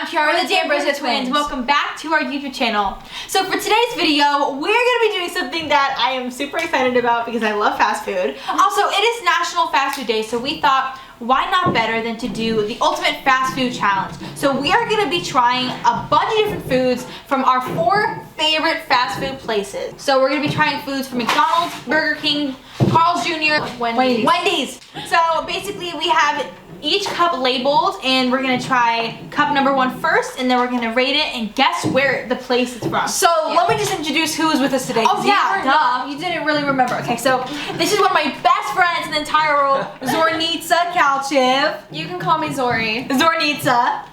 Kiara, the dambrosiotwins. Welcome back to our YouTube channel. So for today's video, we're going to be doing something that I am super excited about because I love fast food. Also, it is National Fast Food Day, so we thought, why not better than to do the ultimate fast food challenge. So we are going to be trying a bunch of different foods from our 4 favorite fast food places. So we're going to be trying foods from McDonald's, Burger King, Carl's Jr., Wendy's. So basically we have each cup labeled and we're gonna try cup number 1 first, and then we're gonna rate it and guess where the place it's from. So let me just introduce who is with us today. Oh yeah, duh. You didn't really remember. Okay, so this is one of my best friends in the entire world, Zornitsa Kalchev. You can call me Zory. Zornitsa.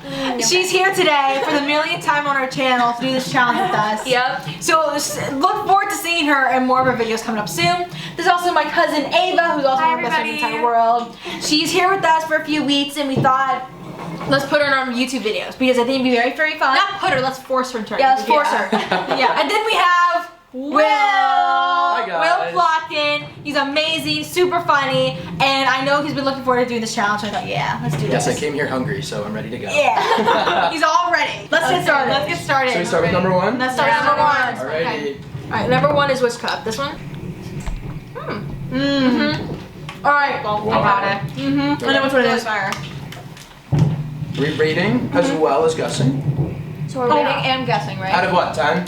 She's here today for the millionth time on our channel to do this challenge with us. Yep. So look forward to seeing her and more of her videos coming up soon. There's also my cousin Ava, who's also my best friend in the entire world. She's here with us for a few weeks, and we thought, let's put her in our YouTube videos because I think it'd be very, very fun. Not put her, let's force her into our let's force her. Yeah, and then we have Will. Hi guys. Will Plotkin. He's amazing, super funny, and I know he's been looking forward to doing this challenge. So I thought, yeah, let's do this. Yes, I came here hungry, so I'm ready to go. Yeah, he's all ready. Let's get started. Let's get started. Should we start with number 1? Let's start with number 1. Alrighty. Okay. Alright, number 1 is which cup? This one? Alright, well, Wow. I got it. I know which one it is. We're rating as well as guessing. So we're rating and guessing, right? Out of what, 10?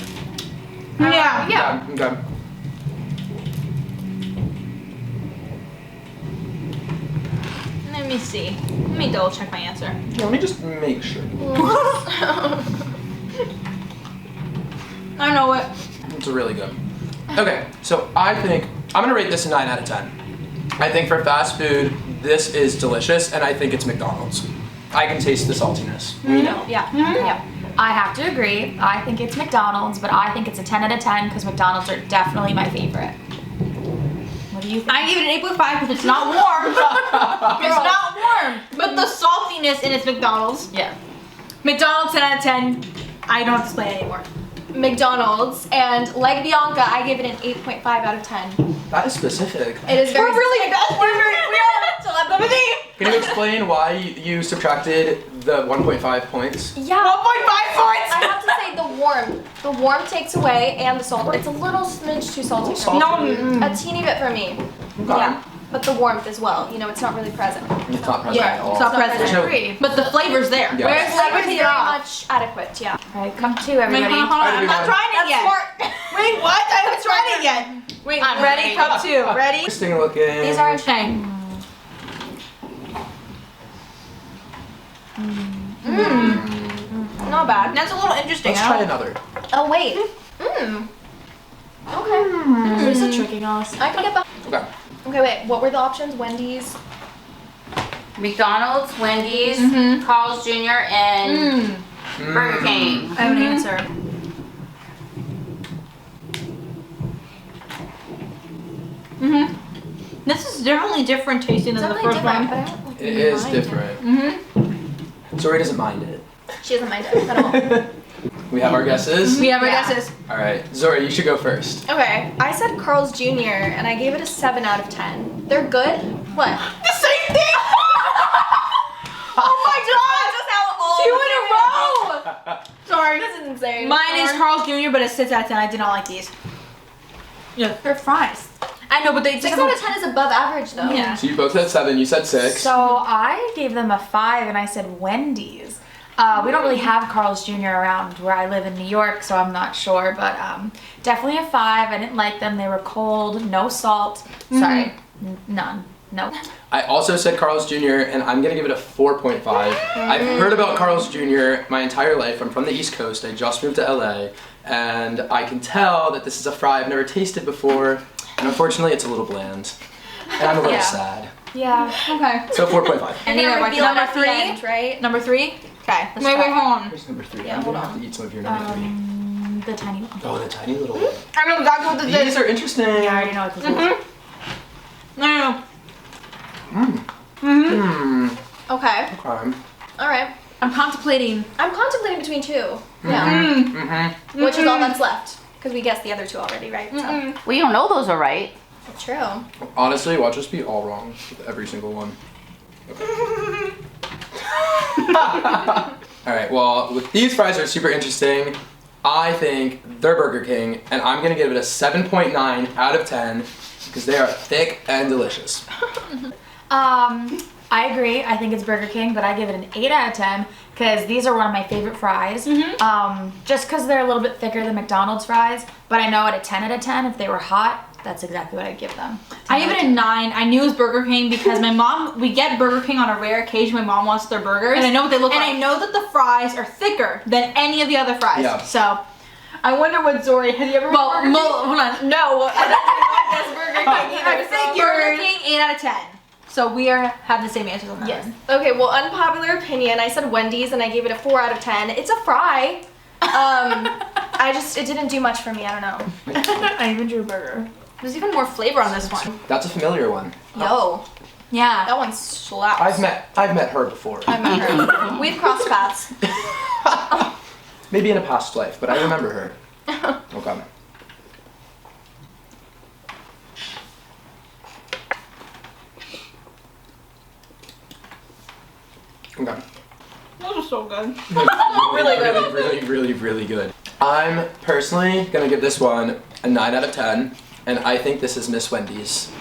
Yeah. Okay. Let me see. Let me double check my answer. Yeah, let me just make sure. I know it. It's really good. Okay, so I think, I'm gonna rate this a 9 out of 10. I think for fast food, this is delicious, and I think it's McDonald's. I can taste the saltiness. We know. Yeah. Yeah. I have to agree. I think it's McDonald's, but I think it's a 10 out of 10 because McDonald's are definitely my favorite. What do you think? I give it an 8.5 because it's not warm. It's not warm. But the saltiness in its McDonald's. Yeah. McDonald's 10 out of 10. I don't have to explain it anymore. McDonald's, and like Bianca, I gave it an 8.5 out of 10. That is specific. It is very we are telepathy. Can you explain why you subtracted the 1.5 points? Yeah. 1.5 points. I have to say the warmth. The warmth takes away, and the salt. It's a little smidge too salty for me. No. A teeny bit for me. Okay. Yeah. But the warmth as well. You know, it's not really present. It's not present at all. It's not present. So- Agree. But the flavor's there. Yeah. Whereas flavor is Flavor's very off. much adequate, yeah. All right, come to everybody. Hold on, I'm not trying it That's yet. smart. Wait, what? I haven't tried it yet. Wait, I'm ready. Cup 2. Ready? Interesting looking. These are Okay. not bad. That's a little interesting. Let's try another. Oh, wait. Okay. This is tricking us. I can get back. Okay. Okay, wait. What were the options? Wendy's. McDonald's, Wendy's, Carl's Jr., and Burger King. I have an answer. This is definitely different tasting than the Definitely first different, one. but I don't like It is different. Zory doesn't mind it. She doesn't mind it at all. We have our guesses. We have our Yeah. guesses. All right, Zory, you should go first. Okay, I said Carl's Jr. and I gave it a 7 out of 10. They're good. What? The same thing! Oh my god! Just how all 2 in a row! Sorry. This is insane. Mine is Carl's Jr., but it's 6 out of 10. I did not like these. Yeah, they're fries. I know, but they 6 out of 10 is above average though. Yeah. So you both said 7, you said 6. So I gave them a 5 and I said Wendy's. We don't really have Carl's Jr. around where I live in New York, so I'm not sure, but definitely a 5. I didn't like them. They were cold, no salt. Sorry, none. No. I also said Carl's Jr. and I'm gonna give it a 4.5. I've heard about Carl's Jr. my entire life. I'm from the East Coast. I just moved to LA, and I can tell that this is a fry I've never tasted before, and unfortunately it's a little bland. And I'm a little sad. Yeah. Okay. So 4.5. And then Anyway, reveal it number at the 3? end, right? Number 3? Okay, let's try. hold on. Here's number 3. Yeah, I'm hold gonna have on. to eat some of your number 3. The tiny one. Oh, the tiny little one. I know exactly what this These is. are interesting. I already know what this is. No. Okay. Okay. All right. I'm contemplating. I'm contemplating between 2. Yeah. Which is all that's left. Because we guessed the other 2 already, right? So. Well, you don't know those are right. True. Honestly, watch us be all wrong with every single one. Okay. All right, well, these fries are super interesting. I think they're Burger King, and I'm gonna give it a 7.9 out of 10 because they are thick and delicious. I agree. I think it's Burger King, but I give it an 8 out of 10 because these are one of my favorite fries. Just because they're a little bit thicker than McDonald's fries, but I know at a 10 out of 10, if they were hot, that's exactly what I'd give them. I give it a 9. I knew it was Burger King because my mom, we get Burger King on a rare occasion. My mom wants their burgers. And I know what they look and like. I know that the fries are thicker than any of the other fries. Yeah. So, I wonder what Zory, have you ever Well, Burger King? hold on. No, I don't think Burger King either. I figured Burger King 8 out of 10. So we have the same answers on that. Yes. Okay, well, unpopular opinion. I said Wendy's and I gave it a 4 out of 10. It's a fry. It didn't do much for me. I don't know. I even drew a burger. There's even more flavor on this one. That's a familiar one. Yo, Yeah. that one slaps. I've met her before. I met her. We've crossed paths. Maybe in a past life, but I remember her. Okay. Okay. Those are so good. Really good. I'm personally gonna give this one a 9 out of 10, and I think this is Miss Wendy's.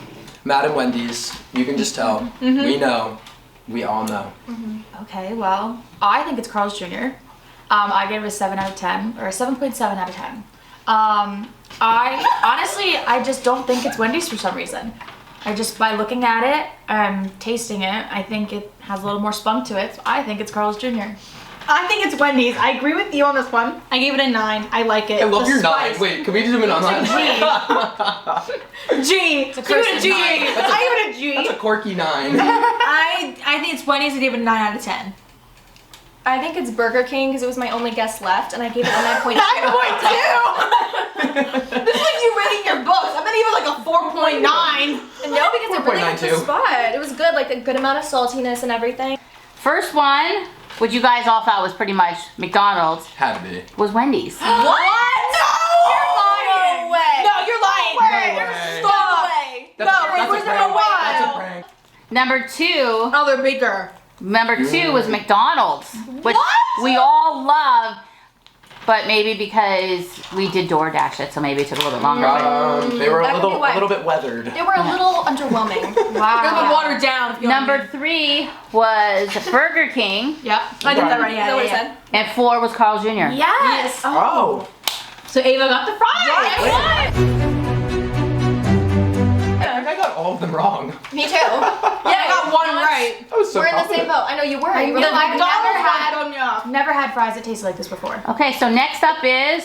Madam Wendy's, you can just tell. We know. We all know. Okay, well, I think it's Carl's Jr. I gave it a 7 out of 10, or a 7.7 out of 10. I just don't think it's Wendy's for some reason. By looking at it and tasting it, I think it has a little more spunk to it, so I think it's Carl's Jr. I think it's Wendy's. I agree with you on this one. I gave it a 9. I like it. I love The your spice. 9. Wait, can we zoom in on that? G. It's a Give it a cursive G. 9. I give it a G. That's a quorky 9. I think it's Wendy's. I give it a 9 out of 10. I think it's Burger King because it was my only guess left, and I gave it a 9.2. 9.2! This is like you rating your books. I'm gonna give it like a 4.9. No, because it really hit the 4.92. spot. It was good, like a good amount of saltiness and everything. First one, which you guys all thought was pretty much McDonald's, Had to be. was Wendy's. What? No! You're lying. No way. No, you're lying. No way. Stop. That's where's a the prank. one? That's a prank. Number 2 Oh, they're bigger. was McDonald's, which What? we all love, but maybe because we did DoorDash it, so maybe it took a little bit longer. They were That a could be why. little bit weathered. They were a little underwhelming. Wow. They're the watered down. if you want Number 3 was Burger King, Yep. I did that right. Is Yeah. that what it yeah. said? and 4 was Carl's Jr. Yes. Oh. So Ava got the fries. I think I got all of them wrong. Me too. Yeah, I got one right. I was so We're in the same confident. boat. I know you were. You were know, like, I've McDonald's never had- thrown me off. Never had fries that tasted like this before. Okay, so next up is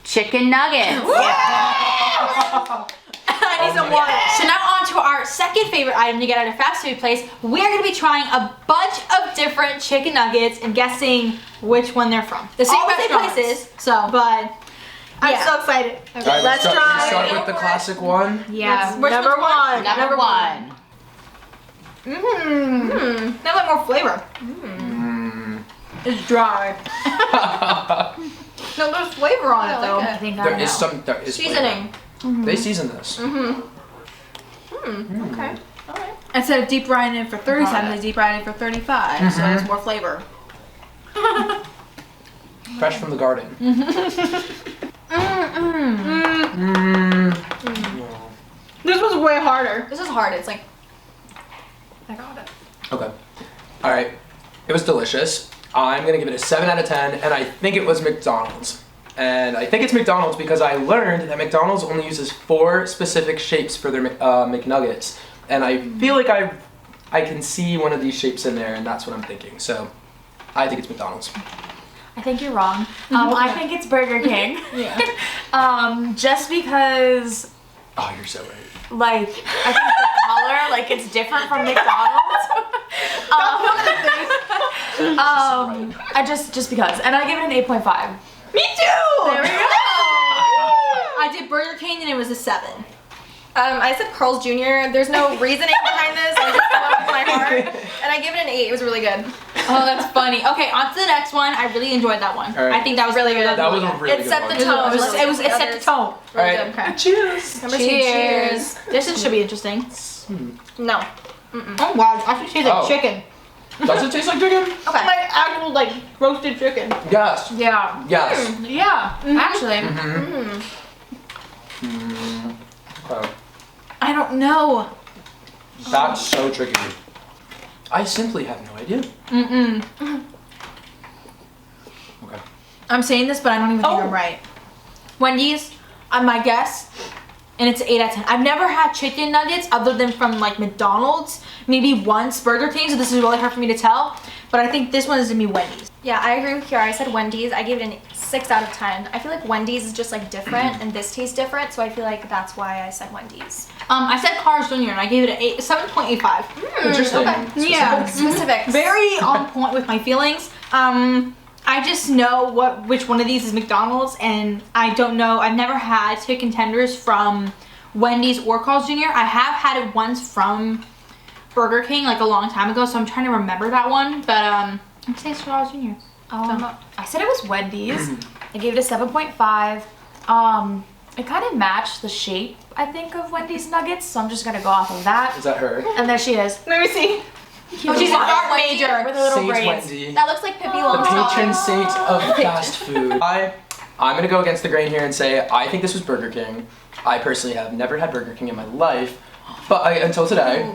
chicken nuggets. I need some water. So now on to our second favorite item to get at a fast food place. We're going to be trying a bunch of different chicken nuggets and guessing which one they're from. The same places, but I'm so excited. All right, Let's we try. start with the classic one. Yeah. Which Number one's one. Number 1. They have like more flavor. It's dry. No, there's flavor on it though. like I think I There know. is some. There is seasoning. flavor. They season this. Okay. All right. Instead of deep frying it for 30 seconds, they deep frying it for 35, so there's more flavor. Fresh from the garden. This was way harder. This is hard. It's like. I got it. Okay. All right. It was delicious. I'm gonna give it a 7 out of 10, and I think it was McDonald's. And I think it's McDonald's because I learned that McDonald's only uses 4 specific shapes for their McNuggets, and I feel like I can see one of these shapes in there, and that's what I'm thinking. So I think it's McDonald's. I think you're wrong. I think it's Burger King. Just because, Oh, you're so right. like, I think the color, like, it's different from McDonald's. I just because, and I give it an 8.5. Me too! There we go. I did Burger King and it was a 7. I said Carl's Jr. There's no reasoning behind this. I just went with my heart, and I give it an 8. It was really good. Oh, that's funny. Okay, on to the next one. I really enjoyed that one. All right. I think that was really good. That was a really It good set one. the tone. It set the tone. All right. Okay. Cheers. Number 2, Cheers. This should be interesting. No. Oh wow, it actually tastes like Oh. chicken. Does it taste like chicken? Okay. Like actual like roasted chicken. Yes. Yeah. Yes. Yeah. Actually. Okay. I don't know. That's so tricky. I simply have no idea. Okay. I'm saying this, but I don't even think Oh. I'm right. Wendy's, my guess, and it's an 8 out of 10. I've never had chicken nuggets other than from like McDonald's, maybe once Burger King, so this is really hard for me to tell. But I think this one is gonna be Wendy's. Yeah, I agree with Kiara. I said Wendy's. I gave it a 6 out of 10. I feel like Wendy's is just like different, and this tastes different, so I feel like that's why I said Wendy's. I said Carl's Jr. and I gave it a 7.85. Interesting. Okay. Yeah. Specifics. Very on point with my feelings. I just know which one of these is McDonald's, and I don't know. I've never had chicken tenders from Wendy's or Carl's Jr. I have had it once from Burger King like a long time ago, so I'm trying to remember that one. But I'm gonna say it's Carl's Jr. I said it was Wendy's. I gave it a 7.5. It kind of matched the shape, I think, of Wendy's nuggets, so I'm just gonna go off of that. Is that her? And there she is. Let me see. Oh, she's a dark major with a little Sage braids. Wendy. That looks like Pippi The Longstocking. patron saint of fast food. I'm gonna go against the grain here and say I think this was Burger King. I personally have never had Burger King in my life, but until today.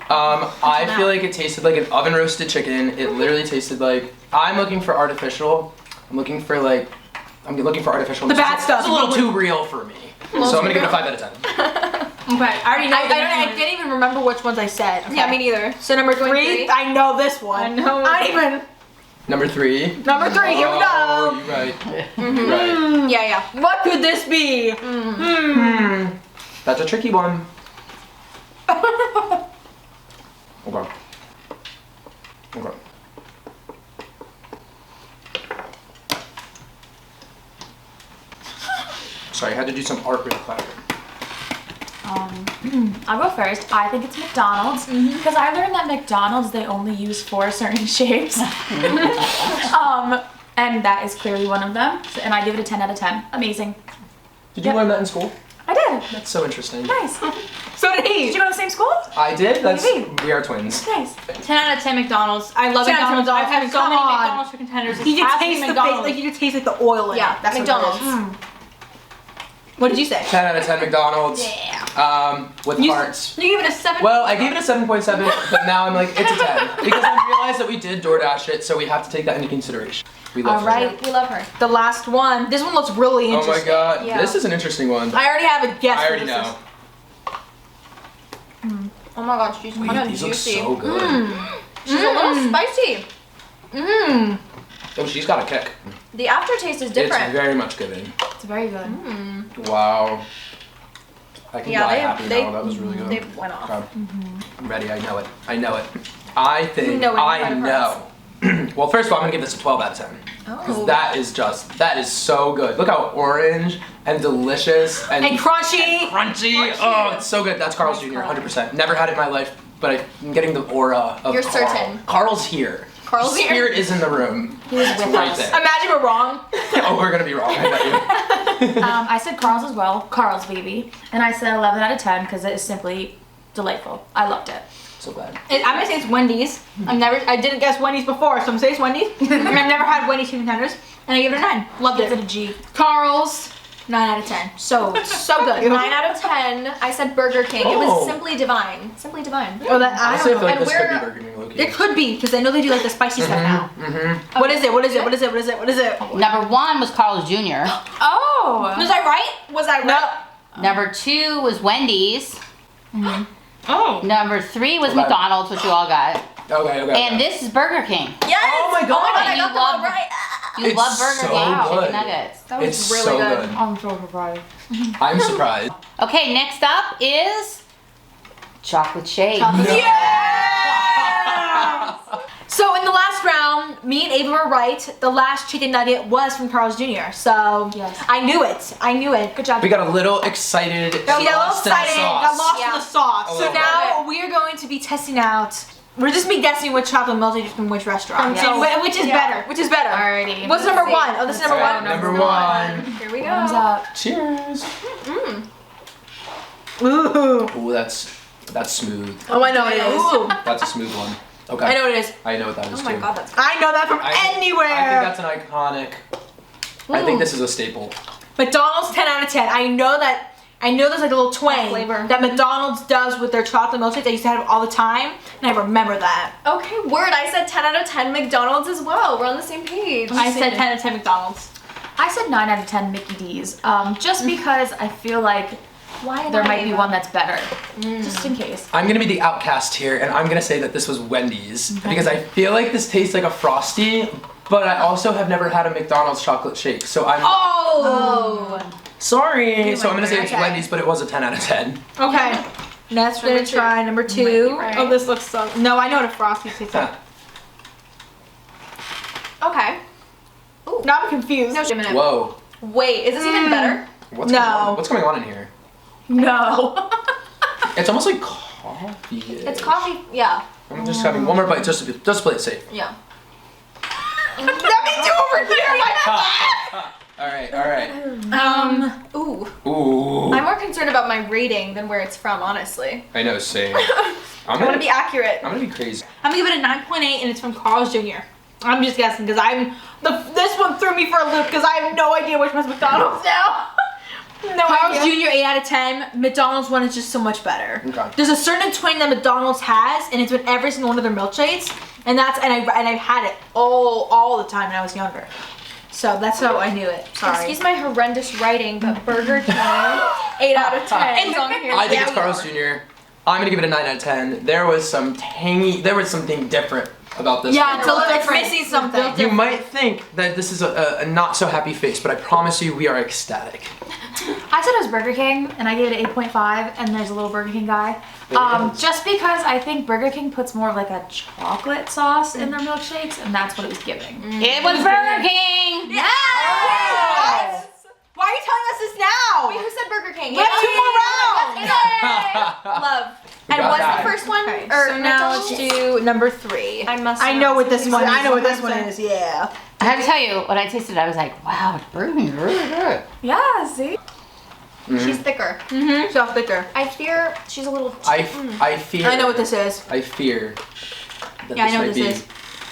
I feel like it tasted like an oven roasted chicken. It literally tasted like I'm looking for artificial. I'm looking for artificial. The bad stuff. It's a little too real for me. So I'm gonna give it a 5 out of 10. Okay, I already know. I can't even remember which ones I said. Okay. Yeah, me neither. So number Going 3, three? I know this one. I know. I even Number 3. number 3. Here we Oh, go. you're right. Right. Yeah. What could this be? That's a tricky one. Okay. Okay. Sorry, I had to do some art real quick. I'll go first. I think it's McDonald's because I learned that McDonald's they only use 4 certain shapes, and that is clearly one of them. And I give it a 10 out of 10. Amazing. Did you learn that in school? I did. That's so interesting. Nice. So did he. Did you go to the same school? I did. Maybe. We are twins. Nice. 10 out of 10 McDonald's. I love 10 out of 10 McDonald's. I've had so many Come on. McDonald's chicken tenders. You It can has to be taste the McDonald's. base- Like you can taste like the oil in Yeah, it. That's McDonald's. What, it is. What did you say? 10 out of 10 McDonald's. Yeah. With You, hearts. you gave it a 7. Well, I gave it a 7.7, but now I'm like, it's a 10. Because I realized that we did DoorDash it, so we have to take that into consideration. We love All her. right. We love her. The last one. This one looks really Oh interesting. my god, Yeah. this is an interesting one. I already have a guess. I for already this know. Oh my gosh, she's kind of These look juicy. so good. She's a little spicy. Mmm. Oh, she's got a kick. The aftertaste is It's different. very much given. It's very good. Wow. I can Yeah, die they- happy they- now. That was really good. they went off. Okay. I'm ready. I know it. I know it. I think know it I inside of know. Well, first of all, I'm gonna give this a 12 out of 10. Because Oh. that is so good. Look how orange and delicious and crunchy. crunchy. Oh, it's so good. That's Carl's Jr. 100%. Never had it in my life, but I'm getting the aura of You're Carl. certain. Carl's here. Carl's the here. spirit is in the room. He was It's with right us. there. Imagine we're wrong. Oh, we're gonna be wrong. I bet you. I said Carl's as well. Carl's baby, and I said 11 out of 10 because it is simply delightful. I loved it. So glad. I'm gonna say it's Wendy's. I didn't guess Wendy's before, so I'm gonna say it's Wendy's. And I've never had Wendy's chicken tenders, and I give it a 9. Loved Give it. it a G. Carl's, 9 out of 10. So good. 9 out of 10. I said Burger King. It Oh. was simply divine. Simply divine. Oh, that I Honestly, I don't feel know. like And this could be we're- Burger King low-key. It could be because I know they do like the spicy stuff now. What is it? What is it? What is it? What is it? What is it? Number 1 was Carl's Jr. Oh. Was I right? Was I right? No. Number 2 was Wendy's. Oh. Number 3 was Okay. McDonald's, which you all got. Okay. And this is Burger King. Yes! Oh my God. I You got them all love- right. You It's love Burger so King good. chicken nuggets. That was It's really so good. I'm so surprised. I'm surprised. Okay, next up is chocolate shake. So in the last round, me and Ava were right. The last chicken nugget was from Carl's Jr. So Yes. I knew it. I knew it. Good job. We got a little excited. Got a little lost in the excited. sauce. Got lost in Yeah. the sauce. A So little now we are going to be testing out. We're just be guessing which chocolate melted from which restaurant. Yes. And which is better? Which is better? Alrighty. What's number 1? Oh, this is number All right, 1. number 1. Here we go. Thumbs up. Cheers. Ooh. Ooh, that's smooth. Oh, I know it is. That's a smooth one. Okay. I know what it is. I know what that is Oh my too. god, that's I know that from anywhere. I think that's an iconic. I think this is a staple. McDonald's 10 out of 10. I know there's like a little twang flavor. that McDonald's does with their chocolate milkshakes. I used to have it all the time, and I remember that. Okay, word. I said 10 out of 10 McDonald's as well. We're on the same page. I said 10 out of 10 McDonald's. I said 9 out of 10 Mickey D's. Just because I feel like Why there might be one that's better. Just in case. I'm gonna be the outcast here, and I'm gonna say that this was Wendy's because I feel like this tastes like a Frosty, but I also have never had a McDonald's chocolate shake, so I'm Oh. sorry. So I'm gonna say it's Okay. Wendy's, but it was a 10 out of 10. Okay. Next, we're gonna try number 2. right. Oh, this looks so. No, I know what a Frosty tastes like. Okay. Now I'm confused. No, wait a minute. Whoa. Wait, is this even better? What's No. going on? What's going on in here? No. It's almost like coffee. It's coffee. Yeah. I'm just having one more bite just to play it safe. Yeah. Let me do over here. All right. Ooh. Ooh. I'm more concerned about my rating than where it's from, honestly. I know, same. I want to be accurate. I'm gonna be crazy. I'm gonna give it a 9.8, and it's from Carl's Jr. I'm just guessing because this one threw me for a loop because I have no idea which one's McDonald's now. No Carl's idea. Jr. 8 out of 10. McDonald's one is just so much better. Okay. There's a certain twang that McDonald's has, and it's with every single one of their milkshakes, and I've had it all the time when I was younger. So that's how I knew it. Sorry. Excuse my horrendous writing, but Burger King, 8 out of 10 is on here. I think Yeah, it's we Carl's Jr. I'm gonna give it a 9 out of 10. There was something different about this. Yeah, one. it's a little different. Missing something. You might think that this is a not so happy face, but I promise you we are ecstatic. I said it was Burger King, and I gave it 8.5, and there's a little Burger King guy. There is. Just because I think Burger King puts more of like a chocolate sauce in their milkshakes, and that's what it was giving. It was Burger King. Yes! Why are you telling us this now? Wait, who said Burger King? We have 2 more rounds. Love. We And got what's that. the first one? Okay, Or so now let's McDonald's? do number 3. I know what this one. I know what this one one is. Yeah. I have to tell you, when I tasted it, I was like, wow, it's Burger King is really good. Yeah, see? She's thicker. Mm-hmm. So thicker. I fear she's a little. I fear. I know what this is. I fear. That Yeah, I this know might what be. this is.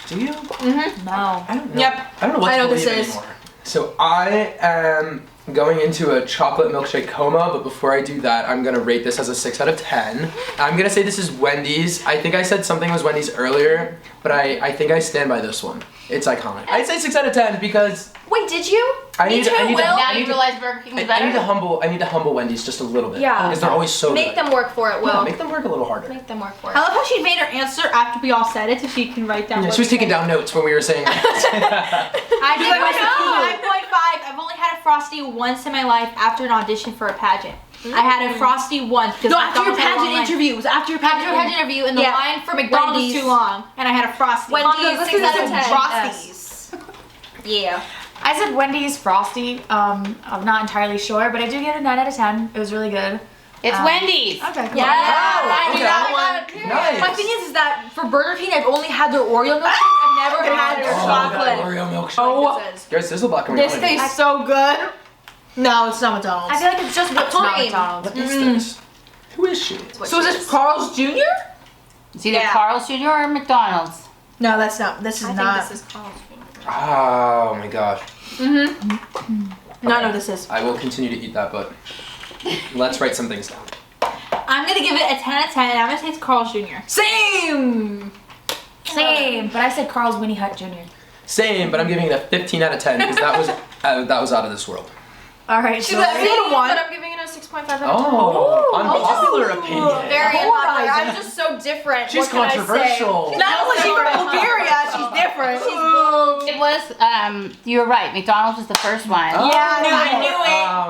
Do you? Mm-hmm. No. I don't know. Yep. I don't know what I know to what this believe is. anymore. So I am going into a chocolate milkshake coma, but before I do that, I'm gonna rate this as a 6 out of 10. I'm gonna say this is Wendy's. I think I said something was Wendy's earlier, but I think I stand by this one. It's iconic. I'd say 6 out of 10 because Wait, did you? I Me need too, to Will. Now I need you to- realize Burger King was I need to better? humble Wendy's just a little bit. Yeah. Because they're always so Make good. them work for it, Yeah, Will. make them work a little harder. Make them work for I it. love how she made her answer after we all said it, so she can write down. Yeah, what she was we taking said. down notes when we were saying that. I did Like, I 9.5. I've only had a Frosty once in my life after an audition for a pageant. I had a Frosty once. Because No, after your McDonald's had a pageant long line. interview. It was after your After a pageant interview, and the Yeah. line for McDonald's was Wendy's. too long, and I had a Frosty. Wendy's, Mom goes, 6 out of 10. Frosties. Yeah. I said Wendy's Frosty. I'm not entirely sure, but I do give it a 9 out of 10. It was really good. It's Wendy's. Okay, cool. Yeah. I okay. knew that one. Nice. My thing is that for Burger King, I've only had their Oreo milkshakes. I've never had their Oh, chocolate. that Oreo milkshake. Oh, Guys, there's a lot going on this in here. tastes so good. No, it's not McDonald's. I feel like it's just what's not Cream. McDonald's. What is this? Who is she? So is this Carl's Jr.? It's either Yeah. Carl's Jr. or McDonald's. No, that's not. This is I not. think this is Carl's Jr. Oh my gosh. No, I know what this is. I will continue to eat that, but let's write some things down. I'm gonna give it a 10 out of 10. And I'm gonna say it's Carl's Jr. Same. Same, but I said Carl's Winnie Hut Jr. Same, but I'm giving it a 15 out of 10 because that was out of this world. All right, She's so like, "You don't want-" But I'm giving it a 6.5 out of 10. Oh, unpopular opinion. Very unpopular. Polarizing. I'm just so different. She's What can I say? controversial. Not only is she from Bulgaria, she's different. It was, you were right, McDonald's was the first one. Oh. Yeah, I knew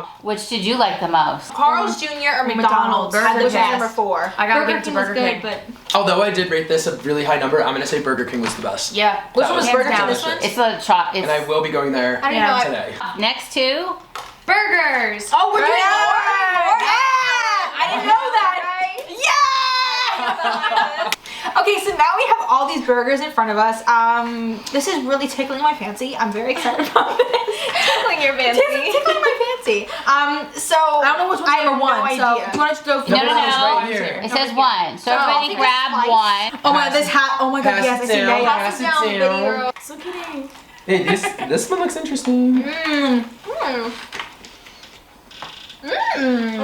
it. Which did you like the most? Carl's Jr. or McDonald's? Burger Which is King. number 4? I gotta Burger give it to King was Burger good, King. but Although I did rate this a really high number, I'm gonna say Burger King was the best. Yeah. which That one was was Burger King? hands This down. one? It's the chop. And I will be going there I didn't know. today. Next to Burgers. Oh, we're doing Yeah. more. Yeah! I didn't know that. Yeah! Okay, so now we have all these burgers in front of us. This is really tickling my fancy. I'm very excited about this. Tickling your fancy. Tickling my fancy. So I don't know which one's number one. No So idea. do you want to go? No, Number one is right here. It says one. So I'll everybody take a grab slice. one. Oh my god, this hat. Oh my god, Pass yes, I it see down. mayo. Pass it down, down. video. So kidding. Hey, this one looks interesting. All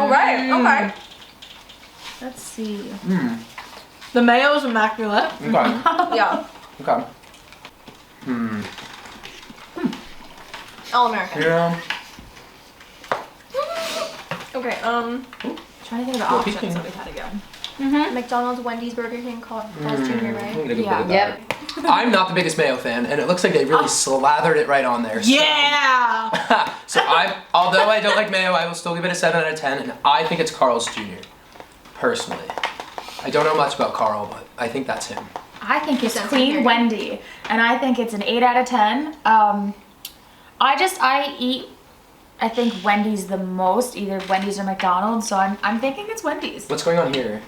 right. Okay. Let's see. The mayo's immaculate. Okay. Yeah. Okay. All American. Yeah. Okay. Trying to think of the Well, options peeking. that we've had again. McDonald's, Wendy's, Burger King, Carl's Jr. I'm Right? gonna go Yeah. with that. I'm not the biggest mayo fan, and it looks like they really slathered it right on there. So. Yeah. So although I don't like mayo, I will still give it a 7 out of 10, and I think it's Carl's Jr. Personally, I don't know much about Carl, but I think that's him. I think it's Sense of Queen hearing. Wendy, and I think it's an 8 out of 10. I eat, I think Wendy's the most, either Wendy's or McDonald's, so I'm thinking it's Wendy's. What's going on here?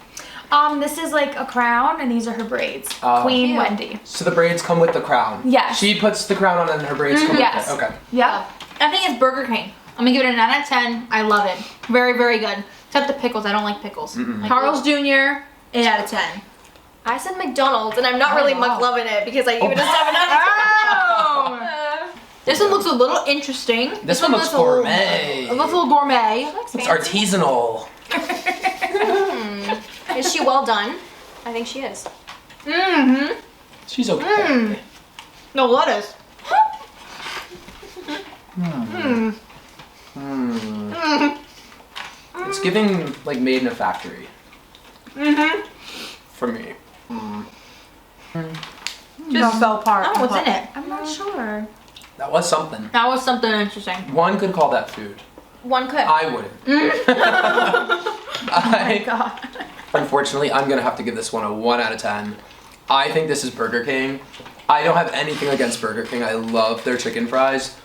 This is like a crown, and these are her braids. Queen Cute. Wendy. So the braids come with the crown. Yes. She puts the crown on, and her braids come Yes. with it. Okay. Yep. I think it's Burger King. I'm gonna give it a 9 out of 10. I love it. Very, very good. Except the pickles. I don't like pickles. Carl's Jr. 8 out of 10. I said McDonald's, and I'm not really much loving it because I gave it a 7 out of 10. This one looks a little interesting. This one looks gourmet. It looks a little gourmet. It's artisanal. Is she well done? I think she is. Mm-hmm. She's okay. No lettuce. It's giving like made in a factory. For me. Just fell apart. Oh, what's in it? I'm not sure. That was something. That was something interesting. One could call that food. One could. I wouldn't. Unfortunately, I'm gonna have to give this one a 1 out of 10. I think this is Burger King. I don't have anything against Burger King. I love their chicken fries.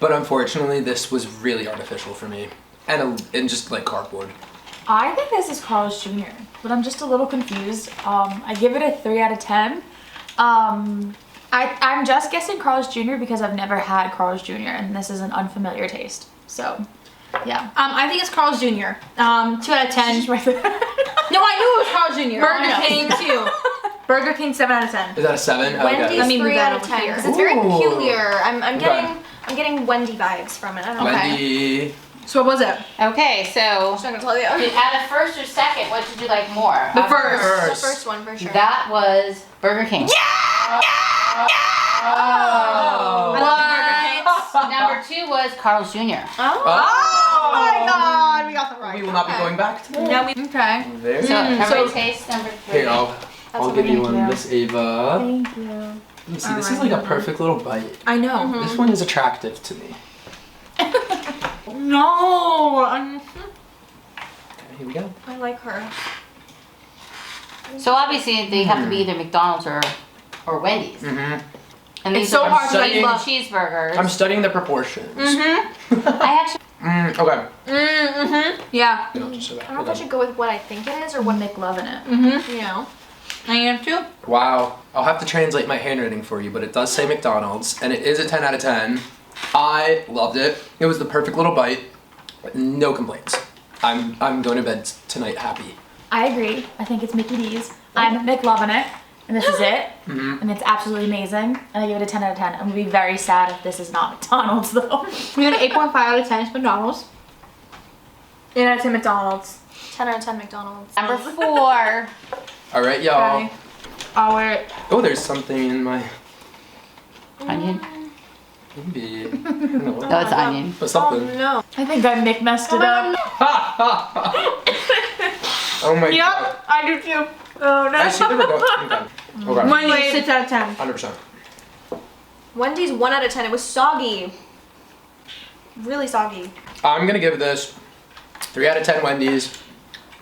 But unfortunately, this was really artificial for me. And just like cardboard. I think this is Carl's Jr., but I'm just a little confused. I give it a 3 out of 10. I'm just guessing Carl's Jr. because I've never had Carl's Jr. and this is an unfamiliar taste. So, yeah. I think it's Carl's Jr. 2 out of 10. Just right there. No, I knew it was Carl's Jr. Burger I know. King 2. Burger King 7 out of 10. Is that a 7? Wendy's Let me move 3 that out of over 10 here. because it's very Ooh. peculiar. I'm Okay. getting Wendy vibes from it. I don't know. Wendy. So what was it? Okay, so I'm not gonna tell you. out of first or second, what did you like more? The first. The first one for sure. That was Burger King. Oh. Number 2 was Carl's Jr. Oh my god, we got them right. We will not be going back to that. No, okay. There. So everybody So- taste number 3. Here, I'll give you one, Miss Ava. Thank you. Let me see, this is like a perfect little bite. I know. This one is attractive to me. No. Okay, here we go. I like her. So obviously they have to be either McDonald's or Wendy's. Mm-hmm. And It's these so are hard to the love. cheeseburgers. I'm studying the proportions. I actually Okay. Yeah. No, just so that- I don't know if I should go with what I think it is or Or what McLovin it. you know. I have 2. Wow. I'll have to translate my handwriting for you, but it does say McDonald's, and it is a 10 out of 10. I loved it. It was the perfect little bite. No complaints. I'm going to bed tonight happy. I agree. I think it's Mickey D's. I'm McLovin it, and this is it. And it's absolutely amazing. And I give it a 10 out of 10. I'm gonna be very sad if this is not McDonald's though. We got an 8.5 out of 10. It's McDonald's. 8 out of 10 McDonald's. 10 out of 10 McDonald's. number 4. All right, y'all. Okay. Oh wait. Oh, there's something in my... Onion. Maybe. I don't know what. No, it's onion. But something. No. I think I Mick messed it up. Oh my god. Yep, I do too. Oh no. I see the remote. Okay. Okay. Wendy's 6 out of 10. 100%. Wendy's 1 out of 10. It was soggy. Really soggy. I'm gonna give this 3 out of 10 Wendy's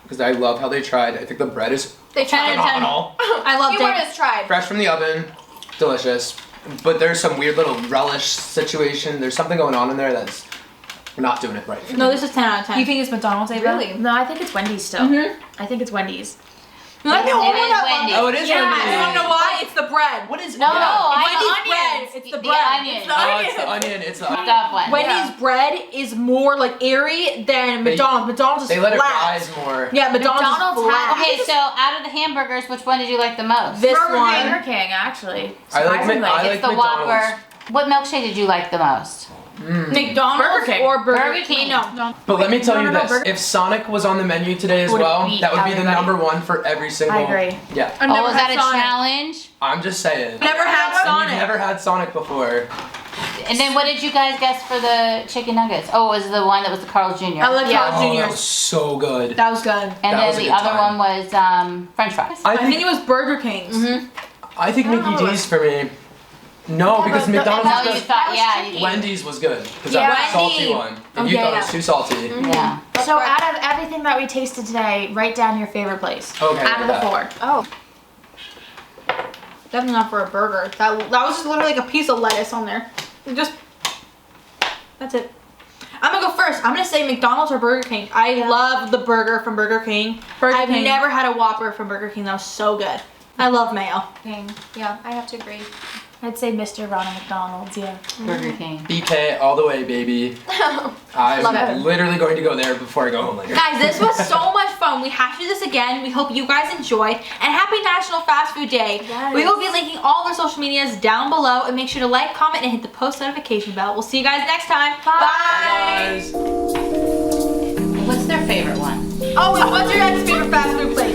because I love how they tried. I think the bread is They tried. phenomenal. I loved Keyword it. is tried. Fresh from the oven, delicious. But there's some weird little relish situation. There's something going on in there that's not doing it right. No, this is 10 out of 10. You think it's McDonald's, Ava? Really? No, I think it's Wendy's still. I think it's Wendy's. Not the only one that Wendy's. Oh, it is Yeah, Wendy's. I don't know why. It's the bread. What is No, Wendy's bread. onions. It's the The bread. onions. It's the Oh, onions. it's the onion. It's the Stuff one. Wendy's bread is more like airy than McDonald's. McDonald's is They let it flat. rise more. Yeah, McDonald's McDonald's is flat. Okay, so out of the hamburgers, which one did you like the most? This Burger one. King, actually. I like Surprisingly. I like It's the McDonald's. Whopper. What milkshake did you like the most? McDonald's Burger King. or Burger Burger King. No. But let me tell you No, this: Burger- if Sonic was on the menu today as Would well, beat that would be the everybody. number one for every single. I agree. Yeah, I've Oh, never was had that a Sonic. challenge? I'm just saying. Never had You've Sonic. never had Sonic before. And then what did you guys guess for the chicken nuggets? Oh, it was the one that was the Carl's Jr. I like Yeah. Carl's Oh, that Jr. was so good. That was good. And that then was a the good other time. one was French fries. I I think think it was Burger King's. I think Mickey D's for me. No, because but the- McDonald's No, is you good. thought, yeah. you- Wendy's was good because Yeah. that was a salty Wendy. one, and you Okay, thought it was yeah. too salty. Yeah. So out of everything that we tasted today, write down your favorite place. Okay, Out of the yeah. 4. Oh. Definitely not for a burger. That was just literally like a piece of lettuce on there. That's it. I'm gonna go first. I'm gonna say McDonald's or Burger King. I love the burger from Burger King. I've King. never had a Whopper from Burger King that was so good. I love mayo. Yeah, I have to agree. I'd say Mr. Ronald McDonald's, yeah. Burger King. BK all the way, baby. I'm Love it. literally going to go there before I go home later. Guys, this was so much fun. We have to do this again. We hope you guys enjoyed. And happy National Fast Food Day. Yes. We will be linking all of our social medias down below. And make sure to like, comment, and hit the post notification bell. We'll see you guys next time. Bye, guys. What's their favorite one? Oh, and what's your guys' favorite fast food place?